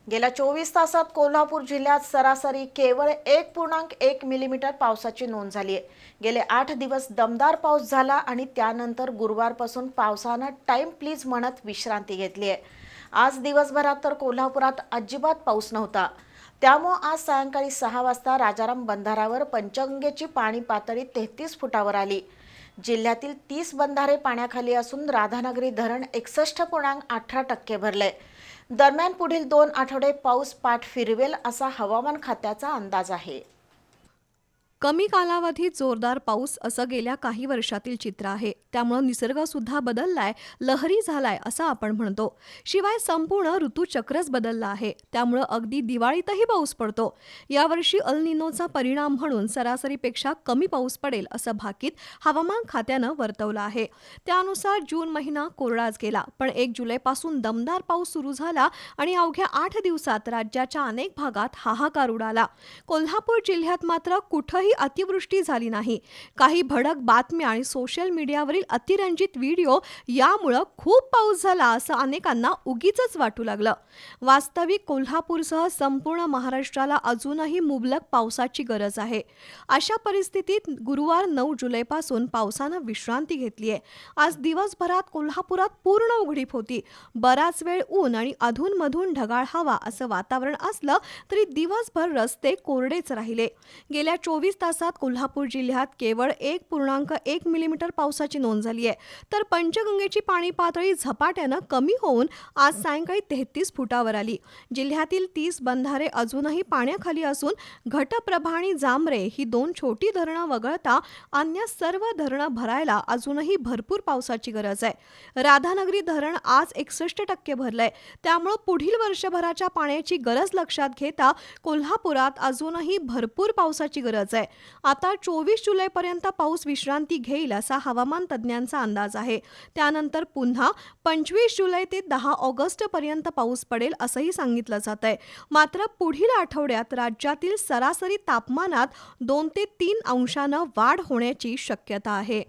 गेल्या 24 तासात कोल्हापूर जिल्ह्यात सरासरी केवळ 1.1 मिलीमीटर पावसाची नोंद झाली आहे. गेले 8 दिवस दमदार पाऊस झाला आणि त्यानंतर गुरुवारपासून पावसानं टाइम प्लीज म्हणत विश्रांती घेतली आहे. आज दिवसभरात तर कोल्हापुरात अजिबात पाऊस नव्हता. त्यामुळे आज सायंकाळी 6 वाजता राजाराम बंधाऱ्यावर पंचगंगेची पाणी पातळी 33 फुटावर आली. जिल्ह्यातील 30 बंधारे पाण्याखाली असून राधानगरी धरण 61.18% भरले. दरम्यान पुढील 2 आठवडे पाऊस पाठ फिरवेल असा हवामान खात्याचा अंदाज आहे. कमी कालावधीत जोरदार पाऊस असं गेल्या काही वर्षातील चित्र आहे. त्यामुळे निसर्ग सुद्धा बदललाय, लहरी झालाय असं आपण म्हणतो. शिवाय संपूर्ण ऋतुचक्रच बदललं आहे. त्यामुळे अगदी दिवाळीतही पाऊस पडतो. यावर्षी अल निनोचा परिणाम म्हणून सरासरीपेक्षा कमी पाऊस पडेल असं भाकीत हवामान खात्यानं वर्तवलं आहे. त्यानुसार जून महिना कोरडाच गेला, पण 1 जुलैपासून दमदार पाऊस सुरू झाला आणि अवघ्या 8 दिवसात राज्याच्या अनेक भागात हाहाकार उडाला. कोल्हापूर जिल्ह्यात मात्र कुठंही अतिवृष्टी झाली नाही. काही भडक बातम्या आणि सोशल मीडियावरील अतिरंजित व्हिडिओ यामुळे खूप पाऊस झाला असं अनेकांना उगीचच वाटू लागलं. वास्तविक कोल्हापूरसह संपूर्ण महाराष्ट्राला अजूनही मुबलक पावसाची गरज आहे. अशा परिस्थितीत गुरुवार 9 जुलैपासून पावसानं विश्रांती घेतली आहे. आज दिवसभरात कोल्हापुरात पूर्ण उघडीप होती. बराच वेळ ऊन आणि अधूनमधून ढगाळ हवा असं वातावरण असलं तरी दिवसभर रस्ते कोरडेच राहिले. गेल्या 24 तासात कोल्हापूर जिल्ह्यात केवळ 1.1 मिलीमीटर पावसाची नोंद झाली आहे. तर पंचगंगेची पाणी पातळी झपाट्यानं कमी होऊन आज सायंकाळी 33 फुटावर आली. जिल्ह्यातील 30 बंधारे अजूनही पाण्याखाली असून घटप्रभा आणि जांभरे ही 2 छोटी धरणं वगळता अन्य सर्व धरणं भरायला अजूनही भरपूर पावसाची गरज आहे. राधानगरी धरण आज 61% भरलंय. त्यामुळे पुढील वर्षभराच्या पाण्याची गरज लक्षात घेता कोल्हापुरात अजूनही भरपूर पावसाची गरज आहे. आता 24 जुलैपर्यंत पाऊस विश्रांती घेईल असा हवामान तज्ज्ञांचा अंदाज आहे. त्यानंतर पुन्हा 25 जुलै ते 10 ऑगस्ट पर्यंत पाऊस पडेल असंही सांगितलं जात आहे. मात्र पुढील आठवड्यात राज्यातील सरासरी तापमानात 2 ते 3 अंशानं वाढ होण्याची शक्यता आहे.